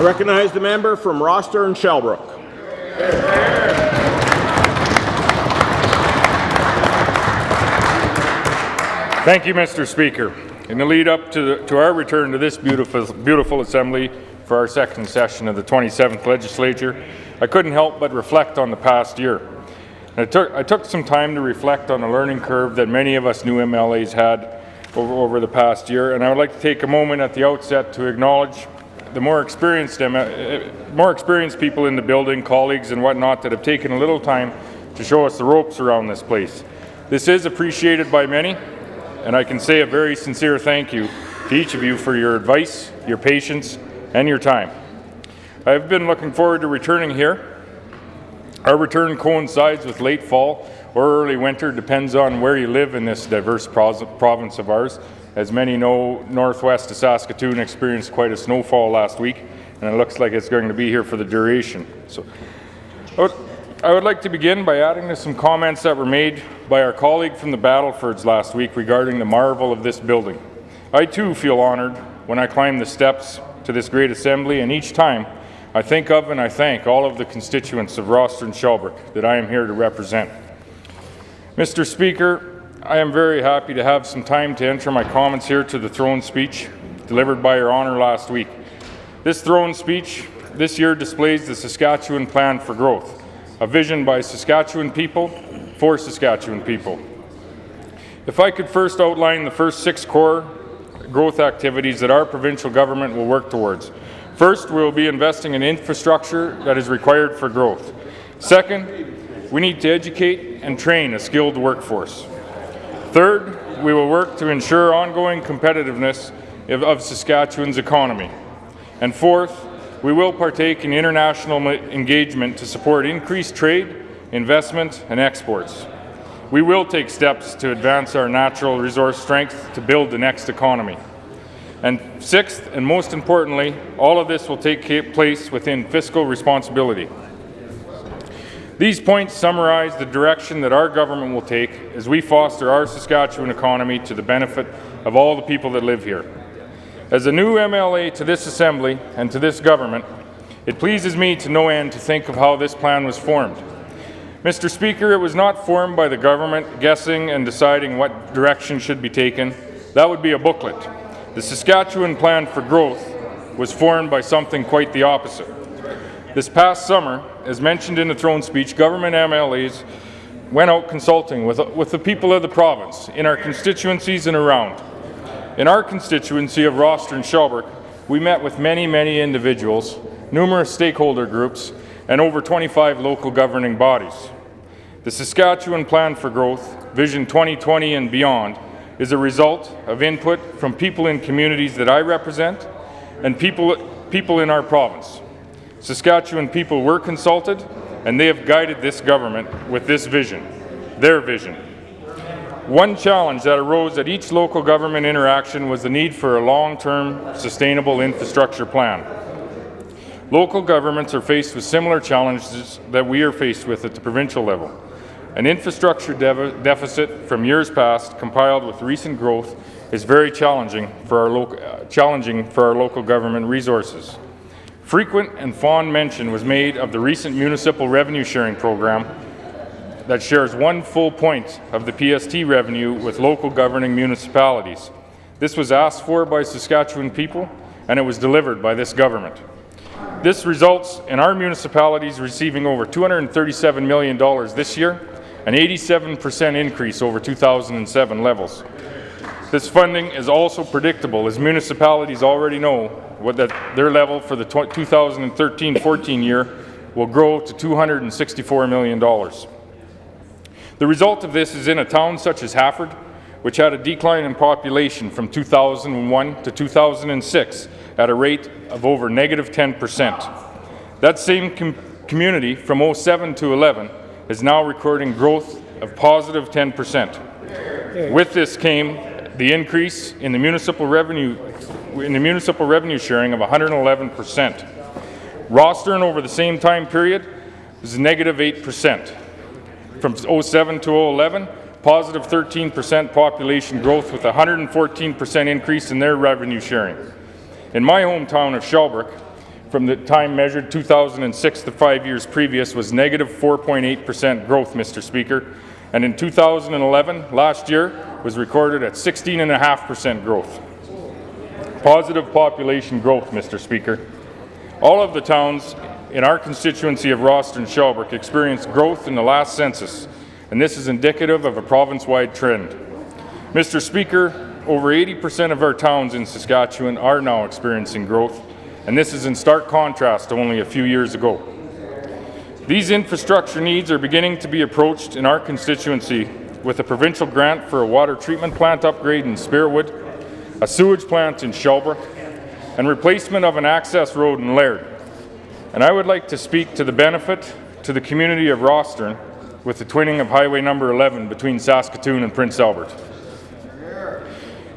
I recognize the member from Rosthern, Shellbrook. Thank you, Mr. Speaker. In the lead up to our return to this beautiful assembly for our second session of the 27th Legislature, I couldn't help but reflect on the past year. I took some time to reflect on the learning curve that many of us new MLAs had over the past year, and I would like to take a moment at the outset to acknowledge the more experienced people in the building, colleagues and whatnot, that have taken a little time to show us the ropes around this place. This is appreciated by many, and I can say a very sincere thank you to each of you for your advice, your patience, and your time. I've been looking forward to returning here. Our return coincides with late fall or early winter, depends on where you live in this diverse province of ours. As many know, northwest of Saskatoon experienced quite a snowfall last week, and it looks like it's going to be here for the duration. So, I would like to begin by adding to some comments that were made by our colleague from the Battlefords last week regarding the marvel of this building. I too feel honoured when I climb the steps to this great assembly, and each time I think of and I thank all of the constituents of Rosthern Shellbrook that I am here to represent. Mr. Speaker, I am very happy to have some time to enter my comments here to the throne speech delivered by Your Honour last week. This throne speech this year displays the Saskatchewan Plan for Growth, a vision by Saskatchewan people for Saskatchewan people. If I could first outline the first 6 core growth activities that our provincial government will work towards. First, we will be investing in infrastructure that is required for growth. Second, we need to educate and train a skilled workforce. Third, we will work to ensure ongoing competitiveness of Saskatchewan's economy. And fourth, we will partake in international engagement to support increased trade, investment, and exports. We will take steps to advance our natural resource strength to build the next economy. And sixth, and most importantly, all of this will take place within fiscal responsibility. These points summarize the direction that our government will take as we foster our Saskatchewan economy to the benefit of all the people that live here. As a new MLA to this Assembly and to this government, it pleases me to no end to think of how this plan was formed. Mr. Speaker, it was not formed by the government guessing and deciding what direction should be taken. That would be a booklet. The Saskatchewan Plan for Growth was formed by something quite the opposite. This past summer, as mentioned in the throne speech, government MLAs went out consulting with the people of the province, in our constituencies and around. In our constituency of Rosthern Shellbrook, we met with many individuals, numerous stakeholder groups, and over 25 local governing bodies. The Saskatchewan Plan for Growth, Vision 2020 and beyond, is a result of input from people in communities that I represent and people in our province. Saskatchewan people were consulted, and they have guided this government with this vision, their vision. One challenge that arose at each local government interaction was the need for a long-term, sustainable infrastructure plan. Local governments are faced with similar challenges that we are faced with at the provincial level. An infrastructure deficit from years past, compiled with recent growth, is very challenging for our local government resources. Frequent and fond mention was made of the recent municipal revenue sharing program that shares 1 full point of the PST revenue with local governing municipalities. This was asked for by Saskatchewan people, and it was delivered by this government. This results in our municipalities receiving over $237 million this year, an 87% increase over 2007 levels. This funding is also predictable, as municipalities already know that their level for the 2013-14 year will grow to $264 million. The result of this is in a town such as Hafford, which had a decline in population from 2001 to 2006 at a rate of over -10%. That same community from 07 to 11 is now recording growth of positive 10%. With this came the increase in the municipal revenue sharing of 111%. Rosthern over the same time period was -8%. From 07 to 11, positive 13% population growth with a 114% increase in their revenue sharing. In my hometown of Shellbrook, from the time measured 2006 to 5 years previous was negative 4.8% growth, Mr. Speaker, and in 2011, last year, was recorded at 16.5% growth. Positive population growth, Mr. Speaker. All of the towns in our constituency of Rosthern Shellbrook experienced growth in the last census, and this is indicative of a province-wide trend. Mr. Speaker, over 80% of our towns in Saskatchewan are now experiencing growth, and this is in stark contrast to only a few years ago. These infrastructure needs are beginning to be approached in our constituency with a provincial grant for a water treatment plant upgrade in Spearwood, a sewage plant in Shellbrook, and replacement of an access road in Laird. And I would like to speak to the benefit to the community of Rosthern with the twinning of Highway number 11 between Saskatoon and Prince Albert.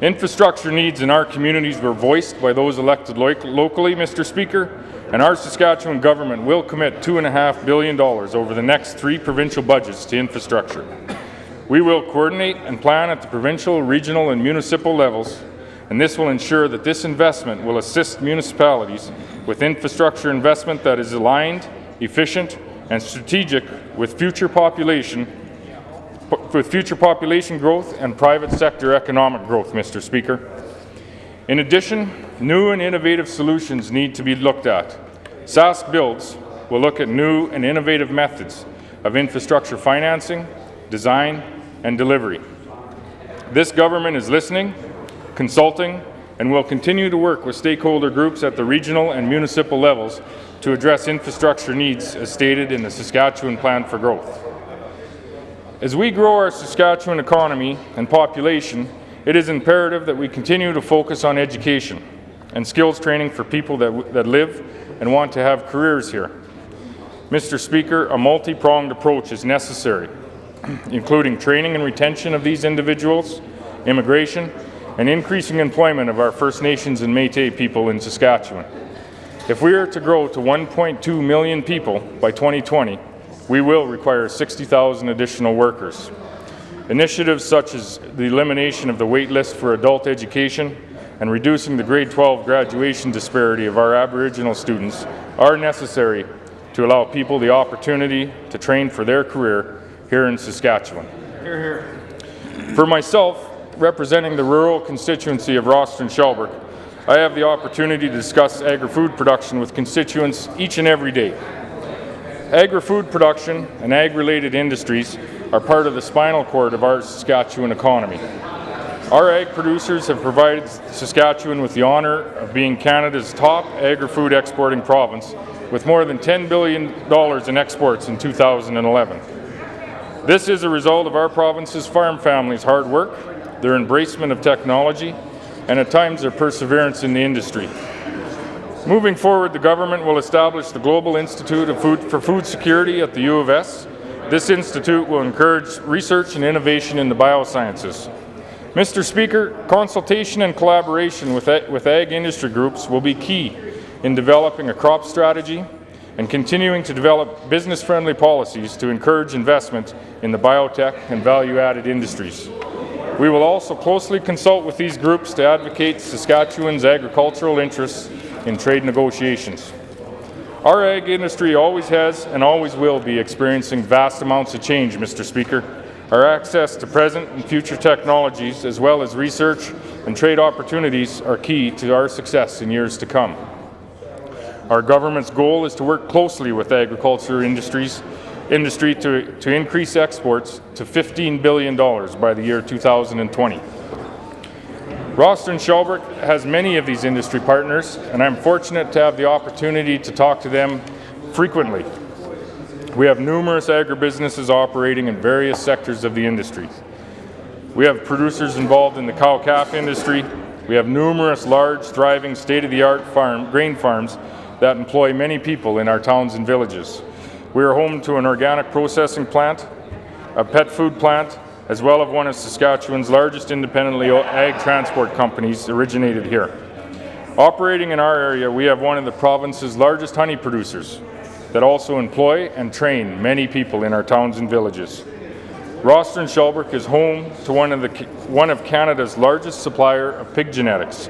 Infrastructure needs in our communities were voiced by those elected locally, Mr. Speaker, and our Saskatchewan government will commit $2.5 billion over the next 3 provincial budgets to infrastructure. We will coordinate and plan at the provincial, regional, and municipal levels, and this will ensure that this investment will assist municipalities with infrastructure investment that is aligned, efficient, and strategic with future population growth and private sector economic growth, Mr. Speaker. In addition, new and innovative solutions need to be looked at. Sask Builds will look at new and innovative methods of infrastructure financing, design, and delivery. This government is listening, consulting, and will continue to work with stakeholder groups at the regional and municipal levels to address infrastructure needs as stated in the Saskatchewan Plan for Growth. As we grow our Saskatchewan economy and population, it is imperative that we continue to focus on education and skills training for people that live and want to have careers here. Mr. Speaker, a multi-pronged approach is necessary, including training and retention of these individuals, immigration, and increasing employment of our First Nations and Métis people in Saskatchewan. If we are to grow to 1.2 million people by 2020, we will require 60,000 additional workers. Initiatives such as the elimination of the wait list for adult education and reducing the grade 12 graduation disparity of our Aboriginal students are necessary to allow people the opportunity to train for their career here in Saskatchewan. Hear, hear. For myself, representing the rural constituency of Rosthern Shellbrook, I have the opportunity to discuss agri-food production with constituents each and every day. Agri-food production and ag-related industries are part of the spinal cord of our Saskatchewan economy. Our ag producers have provided Saskatchewan with the honour of being Canada's top agri-food exporting province with more than $10 billion in exports in 2011. This is a result of our province's farm families' hard work, their embracement of technology, and at times their perseverance in the industry. Moving forward, the government will establish the Global Institute for Food Security at the U of S. This institute will encourage research and innovation in the biosciences. Mr. Speaker, consultation and collaboration with ag industry groups will be key in developing a crop strategy and continuing to develop business-friendly policies to encourage investment in the biotech and value-added industries. We will also closely consult with these groups to advocate Saskatchewan's agricultural interests in trade negotiations. Our ag industry always has and always will be experiencing vast amounts of change, Mr. Speaker. Our access to present and future technologies, as well as research and trade opportunities, are key to our success in years to come. Our government's goal is to work closely with agriculture industry to increase exports to $15 billion by the year 2020. Rosthern Shellbrook has many of these industry partners, and I'm fortunate to have the opportunity to talk to them frequently. We have numerous agribusinesses operating in various sectors of the industry. We have producers involved in the cow-calf industry. We have numerous large, thriving, state-of-the-art grain farms that employ many people in our towns and villages. We are home to an organic processing plant, a pet food plant, as well as one of Saskatchewan's largest independently ag transport companies originated here. Operating in our area, we have one of the province's largest honey producers that also employ and train many people in our towns and villages. Rosthern Shellbrook is home to one of Canada's largest supplier of pig genetics.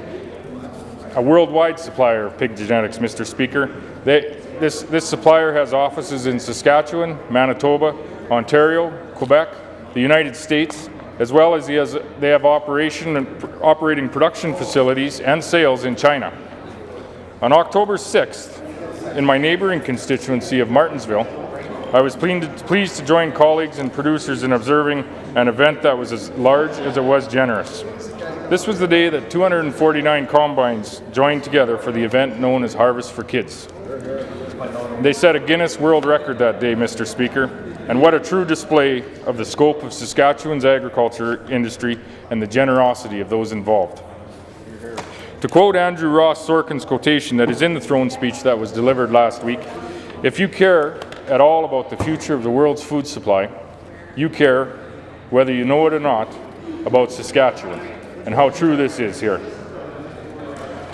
a worldwide supplier of pig genetics, Mr. Speaker. This supplier has offices in Saskatchewan, Manitoba, Ontario, Quebec, the United States, as well as they have operating production facilities and sales in China. On October 6th, in my neighbouring constituency of Martensville, I was pleased to join colleagues and producers in observing an event that was as large as it was generous. This was the day that 249 combines joined together for the event known as Harvest for Kids. They set a Guinness World Record that day, Mr. Speaker, and what a true display of the scope of Saskatchewan's agriculture industry and the generosity of those involved. To quote Andrew Ross Sorkin's quotation that is in the throne speech that was delivered last week, "If you care at all about the future of the world's food supply, you care, whether you know it or not, about Saskatchewan," and how true this is here.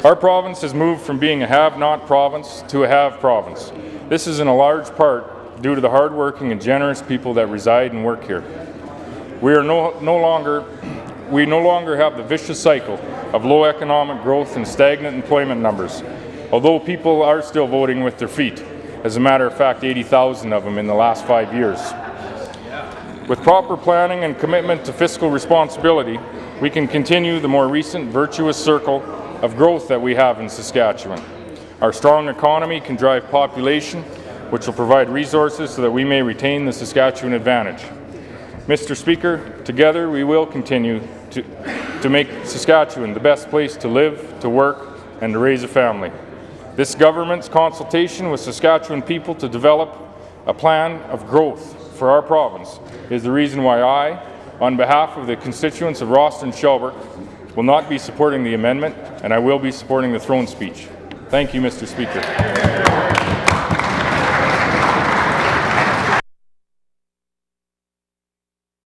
Our province has moved from being a have-not province to a have province. This is in a large part due to the hardworking and generous people that reside and work here. We no longer have the vicious cycle of low economic growth and stagnant employment numbers, although people are still voting with their feet. As a matter of fact, 80,000 of them in the last 5 years. With proper planning and commitment to fiscal responsibility, we can continue the more recent virtuous circle of growth that we have in Saskatchewan. Our strong economy can drive population, which will provide resources so that we may retain the Saskatchewan advantage. Mr. Speaker, together we will continue to make Saskatchewan the best place to live, to work, and to raise a family. This government's consultation with Saskatchewan people to develop a plan of growth for our province is the reason why I, on behalf of the constituents of Rosthern and Shellbrook, will not be supporting the amendment, and I will be supporting the throne speech. Thank you, Mr. Speaker.